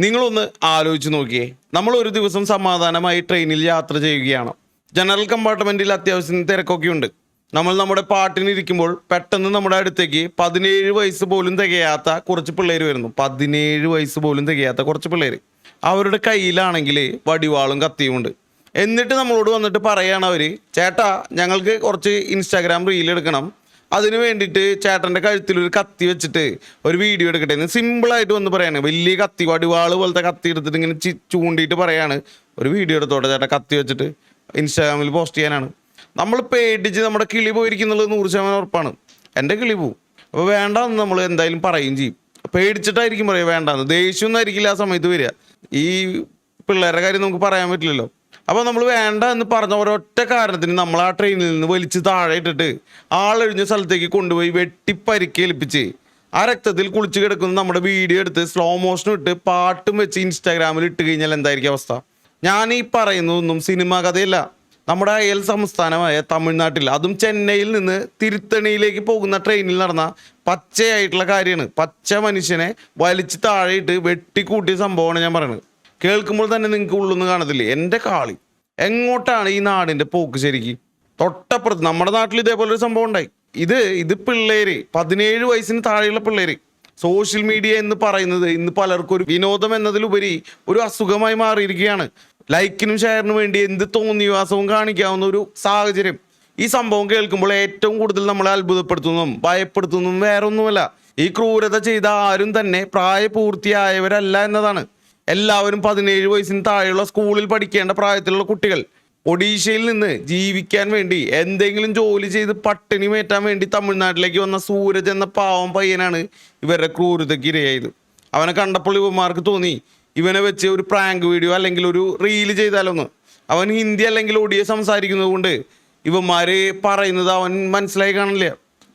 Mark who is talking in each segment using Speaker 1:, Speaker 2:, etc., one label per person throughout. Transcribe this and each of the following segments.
Speaker 1: നിങ്ങളൊന്ന് ആലോചിച്ച് നോക്കിയേ. നമ്മൾ ഒരു ദിവസം സമാധാനമായി ട്രെയിനിൽ യാത്ര ചെയ്യുകയാണ്. ജനറൽ കമ്പാർട്ട്മെന്റിൽ അത്യാവശ്യം തിരക്കൊക്കെ ഉണ്ട്. നമ്മൾ നമ്മുടെ പാട്ടിനിരിക്കുമ്പോൾ പെട്ടെന്ന് നമ്മുടെ അടുത്തേക്ക് 17 വയസ്സ് പോലും തികയാത്ത കുറച്ച് പിള്ളേർ വരുന്നു. 17 വയസ്സ് പോലും തികയാത്ത കുറച്ച് പിള്ളേർ. അവരുടെ കയ്യിലാണെങ്കിൽ വടിവാളും കത്തിയുമുണ്ട്. എന്നിട്ട് നമ്മളോട് വന്നിട്ട് പറയാണ് അവർ, ചേട്ടാ ഞങ്ങൾക്ക് കുറച്ച് ഇൻസ്റ്റാഗ്രാം റീൽ എടുക്കണം, അതിന് വേണ്ടിയിട്ട് ചേട്ടൻ്റെ കഴുത്തിലൊരു കത്തി വെച്ചിട്ട് ഒരു വീഡിയോ എടുക്കട്ടെ എന്ന് സിമ്പിളായിട്ട് വന്ന് പറയാണ്. വലിയ കത്തി, വടിവാള് പോലത്തെ കത്തി എടുത്തിട്ട് ഇങ്ങനെ ചൂണ്ടിയിട്ട് പറയാണ്, ഒരു വീഡിയോ എടുത്തോട്ടെ ചേട്ടാ കത്തി വെച്ചിട്ട് ഇൻസ്റ്റാഗ്രാമിൽ പോസ്റ്റ് ചെയ്യാനാണ്. നമ്മൾ പേടിച്ച് നമ്മുടെ കിളി പോയിരിക്കുന്നുള്ളത് 100% ഉറപ്പാണ്. എൻ്റെ കിളി പോവും. അപ്പോൾ വേണ്ടാന്ന് നമ്മൾ എന്തായാലും പറയും ചെയ്യും. പേടിച്ചിട്ടായിരിക്കും പറയുക വേണ്ടാന്ന്. ദേഷ്യമൊന്നും ആയിരിക്കില്ല ആ സമയത്ത് വരിക. ഈ പിള്ളേരുടെ കാര്യം നമുക്ക് പറയാൻ പറ്റില്ലല്ലോ. അപ്പോൾ നമ്മൾ വേണ്ട എന്ന് പറഞ്ഞ ഒരൊറ്റ കാരണത്തിന് നമ്മൾ ആ ട്രെയിനിൽ നിന്ന് വലിച്ച് താഴെ ഇട്ടിട്ട് ആളൊഴിഞ്ഞ സ്ഥലത്തേക്ക് കൊണ്ടുപോയി വെട്ടി പരിക്കേൽപ്പിച്ച് ആ രക്തത്തിൽ കുളിച്ച് കിടക്കുന്ന നമ്മുടെ വീഡിയോ എടുത്ത് സ്ലോ മോഷൻ ഇട്ട് പാട്ടും വെച്ച് ഇൻസ്റ്റാഗ്രാമിൽ ഇട്ട് കഴിഞ്ഞാൽ എന്തായിരിക്കും അവസ്ഥ? ഞാൻ ഈ പറയുന്നതൊന്നും സിനിമാ കഥയല്ല. നമ്മുടെ അയൽ സംസ്ഥാനമായ തമിഴ്നാട്ടിൽ, അതും ചെന്നൈയിൽ നിന്ന് തിരുത്തണിയിലേക്ക് പോകുന്ന ട്രെയിനിൽ നടന്ന പച്ചയായിട്ടുള്ള കാര്യമാണ്. പച്ച മനുഷ്യനെ വലിച്ച് താഴെയിട്ട് വെട്ടിക്കൂട്ടിയ സംഭവമാണ് ഞാൻ പറയുന്നത്. കേൾക്കുമ്പോൾ തന്നെ നിങ്ങൾക്ക് ഉള്ളൊന്ന് കാണത്തില്ലേ? എൻ്റെ കാളി, എങ്ങോട്ടാണ് ഈ നാടിൻ്റെ പോക്ക്? ശരിക്കും തൊട്ടപ്പുറത്ത് നമ്മുടെ നാട്ടിൽ ഇതേപോലെ ഒരു സംഭവം ഉണ്ടായി. ഇത് പിള്ളേര്, 17 വയസ്സിന് താഴെയുള്ള പിള്ളേര്. സോഷ്യൽ മീഡിയ എന്ന് പറയുന്നത് ഇന്ന് പലർക്കും ഒരു വിനോദം എന്നതിലുപരി ഒരു അസുഖമായി മാറിയിരിക്കുകയാണ്. ലൈക്കിനും ഷെയറിനും വേണ്ടി എന്ത് തോന്നിവാസവും കാണിക്കാവുന്ന ഒരു സാഹചര്യം. ഈ സംഭവം കേൾക്കുമ്പോൾ ഏറ്റവും കൂടുതൽ നമ്മളെ അത്ഭുതപ്പെടുത്തുന്നതും ഭയപ്പെടുത്തുന്നതും വേറൊന്നുമല്ല, ഈ ക്രൂരത ചെയ്ത ആരും തന്നെ പ്രായപൂർത്തിയായവരല്ല എന്നതാണ്. എല്ലാവരും 17 വയസ്സിന് താഴെയുള്ള സ്കൂളിൽ പഠിക്കേണ്ട പ്രായത്തിലുള്ള കുട്ടികൾ. ഒഡീഷയിൽ നിന്ന് ജീവിക്കാൻ വേണ്ടി എന്തെങ്കിലും ജോലി ചെയ്ത് പട്ടിണി മേറ്റാൻ വേണ്ടി തമിഴ്നാട്ടിലേക്ക് വന്ന സൂരജ് എന്ന പാവം പയ്യനാണ് ഇവരുടെ ക്രൂരതയ്ക്ക് ഇരയായത്. അവനെ കണ്ടപ്പോൾ ഇവന്മാർക്ക് തോന്നി, ഇവനെ വെച്ച് ഒരു പ്രാങ്ക് വീഡിയോ അല്ലെങ്കിൽ ഒരു റീല് ചെയ്താലൊന്ന്. അവൻ ഹിന്ദി അല്ലെങ്കിൽ ഒഡിയ സംസാരിക്കുന്നത് കൊണ്ട് ഇവന്മാർ പറയുന്നത് അവൻ മനസ്സിലായി കാണില്ല.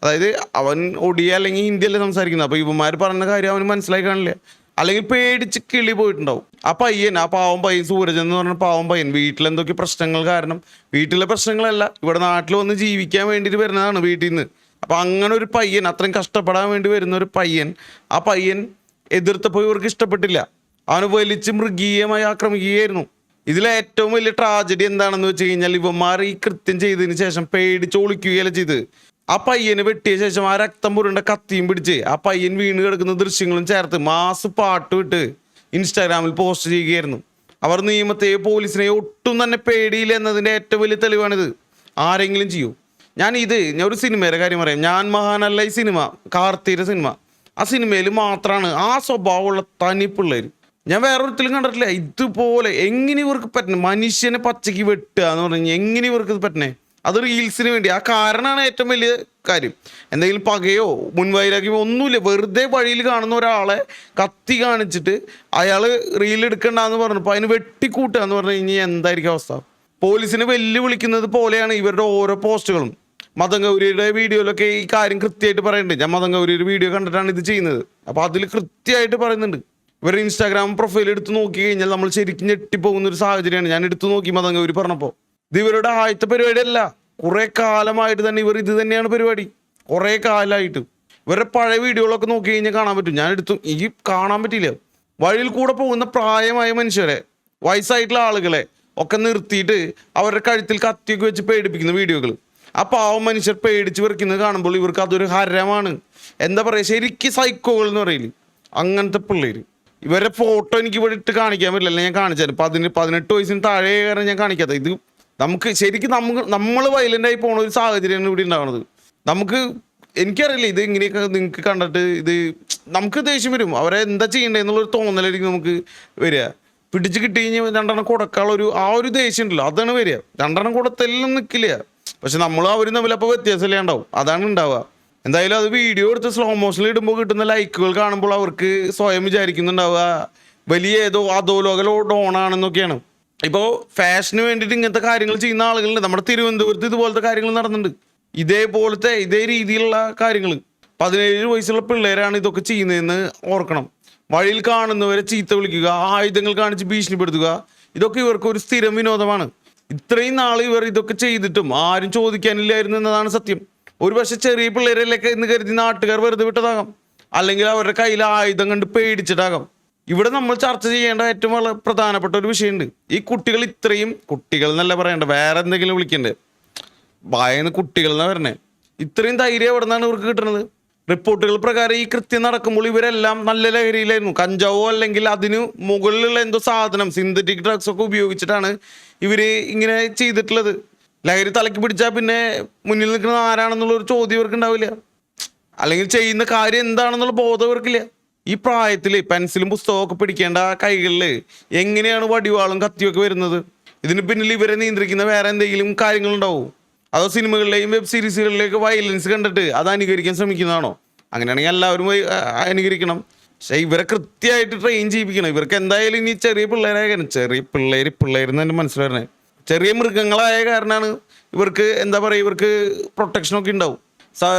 Speaker 1: അതായത് അവൻ ഒഡിയ അല്ലെങ്കിൽ ഹിന്ദി അല്ലേ സംസാരിക്കുന്നത്. അപ്പോൾ ഇവന്മാർ പറയുന്ന കാര്യം അവന് മനസ്സിലായി കാണില്ല, അല്ലെങ്കിൽ പേടിച്ച് കിളി പോയിട്ടുണ്ടാവും. ആ പയ്യൻ, ആ പാവം പയ്യൻ, സൂരജ് എന്ന് പറഞ്ഞ പാവം പയ്യൻ വീട്ടിലെന്തൊക്കെ പ്രശ്നങ്ങൾ കാരണം, വീട്ടിലെ പ്രശ്നങ്ങളല്ല, ഇവിടെ നാട്ടിൽ വന്ന് ജീവിക്കാൻ വേണ്ടിയിട്ട് വരുന്നതാണ് വീട്ടിൽ നിന്ന്. അപ്പം അങ്ങനെ ഒരു പയ്യൻ, അത്രയും കഷ്ടപ്പെടാൻ വേണ്ടി വരുന്ന ഒരു പയ്യൻ, ആ പയ്യൻ എതിർത്തപ്പോൾ ഇവർക്ക് ഇഷ്ടപ്പെട്ടില്ല. അവന് വലിച്ച് മൃഗീയമായി ആക്രമിക്കുകയായിരുന്നു. ഇതിലെ ഏറ്റവും വലിയ ട്രാജഡി എന്താണെന്ന് വെച്ച് കഴിഞ്ഞാൽ, ഇവന്മാർ ഈ കൃത്യം ചെയ്തതിന് ശേഷം പേടിച്ച് ഒളിക്കുകയല്ല ചെയ്ത്. ആ പയ്യന് വെട്ടിയ ശേഷം ആ രക്തം പുരണ്ട കത്തിയും പിടിച്ച് ആ പയ്യൻ വീണ് കിടക്കുന്ന ദൃശ്യങ്ങളും ചേർത്ത് മാസ് പാട്ട് വിട്ട് ഇൻസ്റ്റാഗ്രാമിൽ പോസ്റ്റ് ചെയ്യുകയായിരുന്നു. അവർ നിയമത്തെയോ പോലീസിനെയോ ഒട്ടും തന്നെ പേടിയില്ല എന്നതിൻ്റെ ഏറ്റവും വലിയ തെളിവാണിത്. ആരെങ്കിലും ചെയ്യൂ? ഞാൻ ഒരു സിനിമയുടെ കാര്യം പറയാം. ഞാൻ മഹാനല്ല ഈ സിനിമ, കാർത്തിയുടെ സിനിമ. ആ സിനിമയിൽ മാത്രമാണ് ആ സ്വഭാവമുള്ള തനി പിള്ളേർ. ഞാൻ വേറൊരുത്തിലും കണ്ടിട്ടില്ല ഇതുപോലെ. എങ്ങനെ ഇവർക്ക് പറ്റണേ? മനുഷ്യനെ പച്ചയ്ക്ക് വെട്ടുക എന്ന് പറഞ്ഞു കഴിഞ്ഞാൽ എങ്ങനെ ഇവർക്ക് പറ്റണേ? അത് റീൽസിന് വേണ്ടി. ആ കാരണമാണ് ഏറ്റവും വലിയ കാര്യം. എന്തെങ്കിലും പകയോ മുൻവൈരാഗ്യമോ ഒന്നുമില്ല. വെറുതെ വഴിയിൽ കാണുന്ന ഒരാളെ കത്തി കാണിച്ചിട്ട് അയാൾ റീൽ എടുക്കണ്ടെന്ന് പറഞ്ഞപ്പോൾ അതിന് വെട്ടിക്കൂട്ടുക എന്ന് പറഞ്ഞു കഴിഞ്ഞാൽ എന്തായിരിക്കും അവസ്ഥ? പോലീസിനെ വെല്ലുവിളിക്കുന്നത് പോലെയാണ് ഇവരുടെ ഓരോ പോസ്റ്റുകളും. മദൻ ഗൗരിയുടെ വീഡിയോയിലൊക്കെ ഈ കാര്യം കൃത്യമായിട്ട് പറയുന്നുണ്ട്. ഞാൻ മദൻ ഗൗരിയുടെ വീഡിയോ കണ്ടിട്ടാണ് ഇത് ചെയ്യുന്നത്. അപ്പോൾ അതിൽ കൃത്യമായിട്ട് പറയുന്നുണ്ട്. ഇവരുടെ ഇൻസ്റ്റാഗ്രാം പ്രൊഫൈൽ എടുത്ത് നോക്കി കഴിഞ്ഞാൽ നമ്മൾ ശരിക്കും ഞെട്ടിപ്പോകുന്ന ഒരു സാഹചര്യമാണ്. ഞാൻ എടുത്തു നോക്കി മദൻ ഗൗരി പറഞ്ഞപ്പോൾ. ഇത് ഇവരുടെ ആദ്യത്തെ പരിപാടിയല്ല. കുറേ കാലമായിട്ട് തന്നെ ഇവർ ഇത് തന്നെയാണ് പരിപാടി. കുറേ കാലമായിട്ട് ഇവരുടെ പഴയ വീഡിയോകളൊക്കെ നോക്കി കഴിഞ്ഞാൽ കാണാൻ പറ്റും. ഞാൻ ഈ കാണാൻ പറ്റിയില്ല. വഴിയിൽ കൂടെ പോകുന്ന പ്രായമായ മനുഷ്യരെ, വയസ്സായിട്ടുള്ള ആളുകളെ ഒക്കെ നിർത്തിയിട്ട് അവരുടെ കഴുത്തിൽ കത്തിയൊക്കെ വെച്ച് പേടിപ്പിക്കുന്ന വീഡിയോകൾ. ആ പാവം മനുഷ്യർ പേടിച്ച് വിറയ്ക്കുന്നത് കാണുമ്പോൾ ഇവർക്ക് അതൊരു ഹരമാണ്. എന്താ പറയുക, ശരിക്കും സൈക്കോകൾ എന്ന് പറയില്ല, അങ്ങനത്തെ പിള്ളേർ. ഇവരുടെ ഫോട്ടോ എനിക്ക് ഇവിടെ ഇട്ട് കാണിക്കാൻ പറ്റില്ല. ഞാൻ കാണിച്ചാലും 18 വയസ്സിന് താഴെ കാരണം ഞാൻ കാണിക്കാത്ത. ഇത് നമുക്ക് ശരിക്കും നമ്മൾ വയലൻ്റായി പോണ ഒരു സാഹചര്യമാണ് ഇവിടെ ഉണ്ടാവുന്നത്. എനിക്കറിയില്ല ഇത് ഇങ്ങനെയൊക്കെ നിങ്ങൾക്ക് കണ്ടിട്ട് ഇത് നമുക്ക് ദേഷ്യം വരും. അവരെ എന്താ ചെയ്യണ്ടേ എന്നുള്ളൊരു തോന്നലായിരിക്കും നമുക്ക് വരിക. പിടിച്ച് കിട്ടി കഴിഞ്ഞാൽ 2 കൊടുക്കാനുള്ള ആ ഒരു ദേഷ്യം ഉണ്ടല്ലോ, അതാണ് വരിക. 2 കൊടുത്തെല്ലാം നിൽക്കില്ല. പക്ഷെ നമ്മൾ അവരും തമ്മിൽ അപ്പോൾ വ്യത്യാസമല്ലേ ഉണ്ടാവും, അതാണ് ഉണ്ടാവുക. എന്തായാലും അത് വീഡിയോ എടുത്ത് സ്ലോ മോഷനിൽ ഇടുമ്പോൾ കിട്ടുന്ന ലൈക്കുകൾ കാണുമ്പോൾ അവർക്ക് സ്വയം വിചാരിക്കുന്നുണ്ടാവുക വലിയ ഏതോ അധോലോക ഡോണാണെന്നൊക്കെയാണ്. ഇപ്പോൾ ഫാഷന് വേണ്ടിയിട്ട് ഇങ്ങനത്തെ കാര്യങ്ങൾ ചെയ്യുന്ന ആളുകളുണ്ട്. നമ്മുടെ തിരുവനന്തപുരത്ത് ഇതുപോലത്തെ കാര്യങ്ങൾ നടന്നുണ്ട്. ഇതേ രീതിയിലുള്ള കാര്യങ്ങൾ. 17 വയസ്സുള്ള പിള്ളേരാണ് ഇതൊക്കെ ചെയ്യുന്നതെന്ന് ഓർക്കണം. വഴിയിൽ കാണുന്നവരെ ചീത്ത വിളിക്കുക, ആയുധങ്ങൾ കാണിച്ച് ഭീഷണിപ്പെടുത്തുക, ഇതൊക്കെ ഇവർക്ക് ഒരു സ്ഥിരം വിനോദമാണ്. ഇത്രയും നാൾ ഇവർ ഇതൊക്കെ ചെയ്തിട്ടും ആരും ചോദിക്കാനില്ലായിരുന്നു എന്നതാണ് സത്യം. ഒരു പക്ഷെ ചെറിയ പിള്ളേരല്ലേ എന്ന് കരുതി നാട്ടുകാർ വെറുതെ വിട്ടതാകാം, അല്ലെങ്കിൽ അവരുടെ കയ്യിൽ ആയുധം കണ്ട് പേടിച്ചിട്ടാകാം. ഇവിടെ നമ്മൾ ചർച്ച ചെയ്യേണ്ട ഏറ്റവും വളരെ പ്രധാനപ്പെട്ട ഒരു വിഷയമുണ്ട്. ഈ കുട്ടികൾ ഇത്രയും, കുട്ടികൾ എന്നല്ല പറയണ്ട, വേറെ എന്തെങ്കിലും വിളിക്കണ്ടേ, ഭയന്ന് കുട്ടികൾ എന്നാ പറഞ്ഞേ, ഇത്രയും ധൈര്യം എവിടെ നിന്നാണ് ഇവർക്ക് കിട്ടുന്നത്? റിപ്പോർട്ടുകൾ പ്രകാരം ഈ കൃത്യം നടക്കുമ്പോൾ ഇവരെല്ലാം നല്ല ലഹരിയിലായിരുന്നു. കഞ്ചാവോ അല്ലെങ്കിൽ അതിന് മുകളിലുള്ള എന്തോ സാധനം, സിന്തറ്റിക് ഡ്രഗ്സ് ഒക്കെ ഉപയോഗിച്ചിട്ടാണ് ഇവര് ഇങ്ങനെ ചെയ്തിട്ടുള്ളത്. ലഹരി തലയ്ക്ക് പിടിച്ചാൽ പിന്നെ മുന്നിൽ നിൽക്കുന്ന ആരാണെന്നുള്ളൊരു ചോദ്യം ഇവർക്ക് ഉണ്ടാവില്ല, അല്ലെങ്കിൽ ചെയ്യുന്ന കാര്യം എന്താണെന്നുള്ള ബോധം ഇവർക്കില്ല. ഈ പ്രായത്തിൽ പെൻസിലും പുസ്തകവും ഒക്കെ പിടിക്കേണ്ട കൈകളിൽ എങ്ങനെയാണ് വടിവാളും കത്തിയൊക്കെ വരുന്നത്? ഇതിന് പിന്നിൽ ഇവരെ നിയന്ത്രിക്കുന്ന വേറെ എന്തെങ്കിലും കാര്യങ്ങളുണ്ടാവും? അതോ സിനിമകളിലെയും വെബ് സീരീസുകളിലേക്ക് വയലൻസ് കണ്ടിട്ട് അത് അനുകരിക്കാൻ ശ്രമിക്കുന്നതാണോ? അങ്ങനെയാണെങ്കിൽ എല്ലാവരും അനുകരിക്കണം. പക്ഷേ ഇവരെ കൃത്യമായിട്ട് ട്രെയിൻ ചെയ്യിപ്പിക്കണം. ഇവർക്ക് എന്തായാലും ഇനി ചെറിയ പിള്ളേരായ കാരണം, ചെറിയ പിള്ളേരെന്ന് തന്നെ മനസ്സിലായിരുന്നേ, ചെറിയ മൃഗങ്ങളായ കാരണമാണ് ഇവർക്ക് എന്താ പറയുക, ഇവർക്ക് പ്രൊട്ടക്ഷനൊക്കെ ഉണ്ടാവും.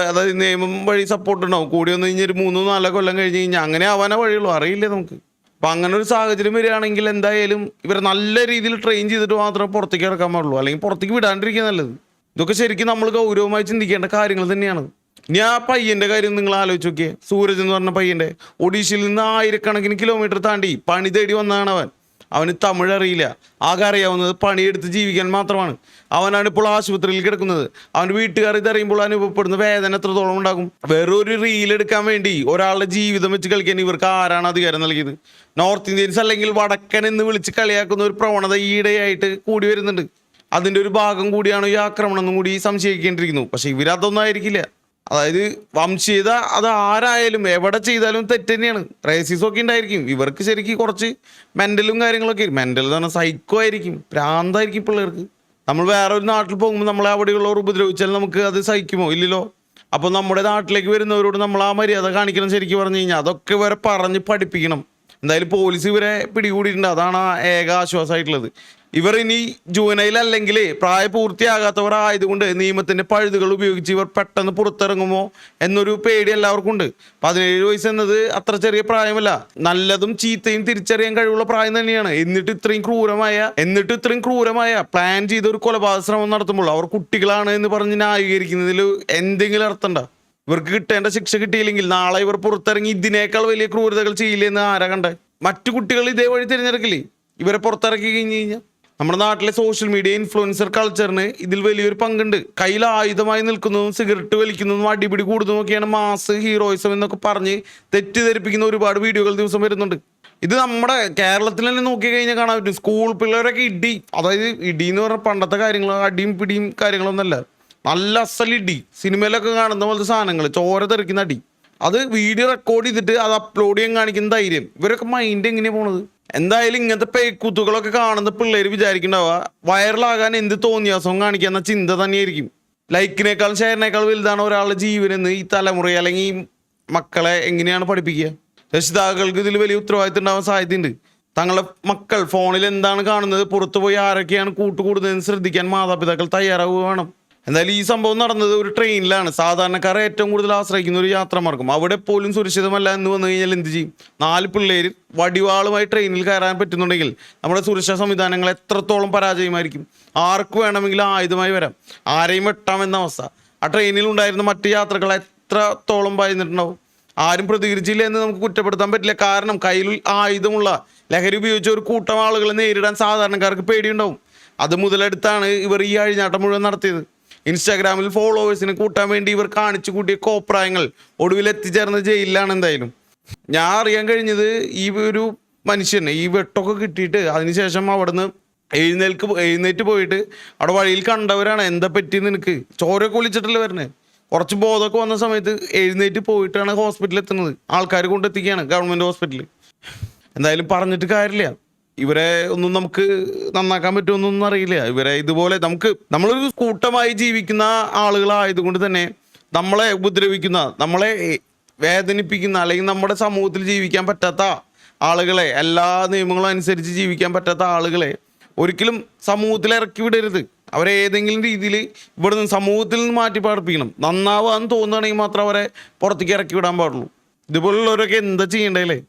Speaker 1: അതായത് നിയമം വഴി സപ്പോർട്ട് ഉണ്ടാവും. കൂടി വന്നു കഴിഞ്ഞാൽ ഒരു 3-4 കൊല്ലം കഴിഞ്ഞ് കഴിഞ്ഞാൽ അങ്ങനെ ആവാനേ വഴിയുള്ളൂ, അറിയില്ലേ നമുക്ക്. അപ്പം അങ്ങനെ ഒരു സാഹചര്യം വരികയാണെങ്കിൽ എന്തായാലും ഇവരെ നല്ല രീതിയിൽ ട്രെയിൻ ചെയ്തിട്ട് മാത്രമേ പുറത്തേക്ക് ഇറക്കാൻ പാടുള്ളൂ, അല്ലെങ്കിൽ പുറത്തേക്ക് വിടാണ്ടിരിക്കുക നല്ലത്. ഇതൊക്കെ ശരിക്കും നമ്മൾ ഗൗരവമായി ചിന്തിക്കേണ്ട കാര്യങ്ങൾ തന്നെയാണ്. ഇനി ആ പയ്യൻ്റെ കാര്യം നിങ്ങൾ ആലോചിച്ച് നോക്കിയേ. സൂരജ് എന്ന് പറഞ്ഞ പയ്യൻ്റെ, ഒഡീഷയിൽ നിന്ന് 1000 കിലോമീറ്റർ താണ്ടി പണി തേടി വന്നതാണ് അവന് തമിഴ് അറിയില്ല. ആകെ അറിയാവുന്നത് പണിയെടുത്ത് ജീവിക്കാൻ മാത്രമാണ്. അവനാണ് ഇപ്പോൾ ആശുപത്രിയിൽ കിടക്കുന്നത്. അവൻ്റെ വീട്ടുകാർ ഇതറിയുമ്പോൾ അനുഭവപ്പെടുന്ന വേദന എത്രത്തോളം ഉണ്ടാകും? വേറൊരു റീൽ എടുക്കാൻ വേണ്ടി ഒരാളുടെ ജീവിതം വെച്ച് കളിക്കാൻ ഇവർക്ക് ആരാണ് അധികാരം നൽകിയത്? നോർത്ത് ഇന്ത്യൻസ് അല്ലെങ്കിൽ വടക്കൻ എന്ന് വിളിച്ച് കളിയാക്കുന്ന ഒരു പ്രവണത ഈയിടെയായിട്ട് കൂടി വരുന്നുണ്ട്. അതിൻ്റെ ഒരു ഭാഗം കൂടിയാണ് ഈ ആക്രമണം എന്നും കൂടി സംശയിക്കേണ്ടിയിരിക്കുന്നു. പക്ഷെ ഇവരതൊന്നും ആയിരിക്കില്ല. അതായത് വംശീയത അത് ആരായാലും എവിടെ ചെയ്താലും തെറ്റ് തന്നെയാണ്. റേസിസം ഒക്കെ ഉണ്ടായിരിക്കും. ഇവർക്ക് ശരിക്കും കുറച്ച് മെൻ്റലും കാര്യങ്ങളൊക്കെ, മെൻ്റൽ എന്ന് പറഞ്ഞാൽ സൈക്കോ ആയിരിക്കും, ഭ്രാന്തായിരിക്കും പിള്ളേർക്ക്. നമ്മൾ വേറെ ഒരു നാട്ടിൽ പോകുമ്പോൾ നമ്മളെ അവിടെയുള്ളവർ ഉപദ്രവിച്ചാൽ നമുക്ക് അത് സഹിക്കുമോ? ഇല്ലല്ലോ. അപ്പോൾ നമ്മുടെ നാട്ടിലേക്ക് വരുന്നവരോട് നമ്മൾ ആ മര്യാദ കാണിക്കണം. ശരിക്കും പറഞ്ഞു കഴിഞ്ഞാൽ അതൊക്കെ ഇവരെ പറഞ്ഞ് പഠിപ്പിക്കണം. എന്തായാലും പോലീസ് ഇവരെ പിടികൂടിയിട്ടുണ്ട്. അതാണ് ആ ഏക ആശ്വാസമായിട്ടുള്ളത്. ഇവർ ഇനി ജുവനൈൽ അല്ലെങ്കിൽ പ്രായപൂർത്തിയാകാത്തവർ ആയതുകൊണ്ട് നിയമത്തിൻ്റെ പഴുതുകൾ ഉപയോഗിച്ച് ഇവർ പെട്ടെന്ന് പുറത്തിറങ്ങുമോ എന്നൊരു പേടി എല്ലാവർക്കും ഉണ്ട്. 17 വയസ്സ് എന്നത് അത്ര ചെറിയ പ്രായമല്ല. നല്ലതും ചീത്തയും തിരിച്ചറിയാൻ കഴിവുള്ള പ്രായം തന്നെയാണ്. എന്നിട്ട് ഇത്രയും ക്രൂരമായ പ്ലാൻ ചെയ്ത ഒരു കൊലപാതക ശ്രമം നടത്തുമ്പോൾ അവർ കുട്ടികളാണ് എന്ന് പറഞ്ഞ് ന്യായീകരിക്കുന്നതിൽ എന്തെങ്കിലും അർത്ഥമുണ്ടോ? ഇവർക്ക് കിട്ടേണ്ട ശിക്ഷ കിട്ടിയില്ലെങ്കിൽ നാളെ ഇവർ പുറത്തിറങ്ങി ഇതിനേക്കാൾ വലിയ ക്രൂരതകൾ ചെയ്യില്ലെന്ന് ആരാ കണ്ടേ? മറ്റു കുട്ടികൾ ഇതേ വഴി തിരഞ്ഞെടുക്കില്ലേ ഇവരെ പുറത്തിറക്കി കഴിഞ്ഞ് കഴിഞ്ഞാൽ? നമ്മുടെ നാട്ടിലെ സോഷ്യൽ മീഡിയ ഇൻഫ്ലുവൻസർ കൾച്ചറിന് ഇതിൽ വലിയൊരു പങ്കുണ്ട്. കയ്യിൽ ആയുധമായി നിൽക്കുന്നതും സിഗരറ്റ് വലിക്കുന്നതും അടിപിടി കൂടുന്നതും ഒക്കെയാണ് മാസ് ഹീറോയിസം എന്നൊക്കെ പറഞ്ഞ് തെറ്റിദ്ധരിപ്പിക്കുന്ന ഒരുപാട് വീഡിയോകൾ ദിവസം വരുന്നുണ്ട്. ഇത് നമ്മുടെ കേരളത്തിൽ തന്നെ നോക്കി കഴിഞ്ഞാൽ കാണാൻ പറ്റും. സ്കൂൾ പിള്ളേരൊക്കെ ഇടി, അതായത് ഇടി എന്ന് പറഞ്ഞാൽ പണ്ടത്തെ കാര്യങ്ങൾ, അടിയും പിടിയും കാര്യങ്ങളൊന്നല്ല, നല്ല അസലിടി, സിനിമയിലൊക്കെ കാണുന്ന പോലത്തെ സാധനങ്ങൾ, ചോര തെറിക്കുന്ന അടി. അത് വീഡിയോ റെക്കോർഡ് ചെയ്തിട്ട് അത് അപ്ലോഡ് ചെയ്യാൻ കാണിക്കുന്ന ധൈര്യം. ഇവരൊക്കെ മൈൻഡ് എങ്ങനെയാണ് പോണത്? എന്തായാലും ഇങ്ങനത്തെ പേക്കൂത്തുകളൊക്കെ കാണുന്ന പിള്ളേർ വിചാരിക്കണ്ടാവുക വൈറലാകാൻ എന്ത് തോന്നിയാസവും കാണിക്കാന്ന ചിന്ത തന്നെയായിരിക്കും. ലൈക്കിനേക്കാളും ഷെയറിനേക്കാൾ വലുതാണ് ഒരാളുടെ ജീവനെന്ന് ഈ തലമുറയെ അല്ലെങ്കിൽ ഈ മക്കളെ എങ്ങനെയാണ് പഠിപ്പിക്കുക? രക്ഷിതാക്കൾക്ക് ഇതിൽ വലിയ ഉത്തരവാദിത്തം ഉണ്ടാവാൻ സാധ്യതയുണ്ട്. തങ്ങളുടെ മക്കൾ ഫോണിൽ എന്താണ് കാണുന്നത്, പുറത്തു പോയി ആരൊക്കെയാണ് കൂട്ടുകൂടുന്നതെന്ന് ശ്രദ്ധിക്കാൻ മാതാപിതാക്കൾ തയ്യാറാവുക വേണം. എന്തായാലും ഈ സംഭവം നടന്നത് ഒരു ട്രെയിനിലാണ്. സാധാരണക്കാരെ ഏറ്റവും കൂടുതൽ ആശ്രയിക്കുന്ന ഒരു യാത്രാമാർഗം. അവിടെ പോലും സുരക്ഷിതമല്ല എന്ന് വന്നു കഴിഞ്ഞാൽ എന്ത് ചെയ്യും? 4 പിള്ളേർ വടിവാളുമായി ട്രെയിനിൽ കയറാൻ പറ്റുന്നുണ്ടെങ്കിൽ നമ്മുടെ സുരക്ഷാ സംവിധാനങ്ങൾ എത്രത്തോളം പരാജയമായിരിക്കും? ആർക്ക് വേണമെങ്കിലും ആയുധമായി വരാം, ആരെയും വെട്ടാമെന്ന അവസ്ഥ. ആ ട്രെയിനിൽ ഉണ്ടായിരുന്ന മറ്റ് യാത്രകൾ എത്രത്തോളം ഭയന്നിട്ടുണ്ടാവും? ആരും പ്രതികരിച്ചില്ല എന്ന് നമുക്ക് കുറ്റപ്പെടുത്താൻ പറ്റില്ല. കാരണം കയ്യിൽ ആയുധമുള്ള ലഹരി ഉപയോഗിച്ച ഒരു കൂട്ടം ആളുകളെ നേരിടാൻ സാധാരണക്കാർക്ക് പേടിയുണ്ടാവും. അത് മുതലെടുത്താണ് ഇവർ ഈ അഴിഞ്ഞാട്ടം മുഴുവൻ നടത്തിയത്. ഇൻസ്റ്റാഗ്രാമിൽ ഫോളോവേഴ്സിനെ കൂട്ടാൻ വേണ്ടി ഇവർ കാണിച്ചു കൂട്ടിയ കോപ്രായങ്ങൾ ഒടുവിൽ എത്തിച്ചേർന്ന ജയിലിലാണ്. എന്തായാലും ഞാൻ അറിയാൻ കഴിഞ്ഞത് ഈ ഒരു മനുഷ്യന് ഈ വെട്ടൊക്കെ കിട്ടിയിട്ട് അതിനുശേഷം അവിടുന്ന് എഴുന്നേറ്റ് പോയിട്ട് അവിടെ വഴിയിൽ കണ്ടവരാണ് എന്താ പറ്റിയെന്ന്, നിനക്ക് ചോരയൊക്കെ ഒളിച്ചിട്ടല്ലേ വരണേ, കുറച്ച് ബോധമൊക്കെ വന്ന സമയത്ത് എഴുന്നേറ്റ് പോയിട്ടാണ് ഹോസ്പിറ്റലിൽ എത്തുന്നത്. ആൾക്കാർ കൊണ്ടെത്തിക്കുകയാണ്, ഗവൺമെൻറ് ഹോസ്പിറ്റലിൽ. എന്തായാലും പറഞ്ഞിട്ട് കാര്യമില്ല. ഇവരെ ഒന്നും നമുക്ക് നന്നാക്കാൻ പറ്റുമെന്നൊന്നും അറിയില്ല. ഇവരെ ഇതുപോലെ നമ്മളൊരു കൂട്ടമായി ജീവിക്കുന്ന ആളുകളായതുകൊണ്ട് തന്നെ നമ്മളെ ഉപദ്രവിക്കുന്ന, നമ്മളെ വേദനിപ്പിക്കുന്ന, അല്ലെങ്കിൽ നമ്മുടെ സമൂഹത്തിൽ ജീവിക്കാൻ പറ്റാത്ത ആളുകളെ, എല്ലാ നിയമങ്ങളും അനുസരിച്ച് ജീവിക്കാൻ പറ്റാത്ത ആളുകളെ ഒരിക്കലും സമൂഹത്തിൽ ഇറക്കി വിടരുത്. അവരെ ഏതെങ്കിലും രീതിയിൽ ഇവിടുന്ന് സമൂഹത്തിൽ നിന്ന് മാറ്റി പാർപ്പിക്കണം. നന്നാവാന്ന് തോന്നുകയാണെങ്കിൽ മാത്രം അവരെ പുറത്തേക്ക് ഇറക്കി വിടാൻ പാടുള്ളൂ. ഇതുപോലുള്ളവരൊക്കെ എന്താ ചെയ്യേണ്ടല്ലേ?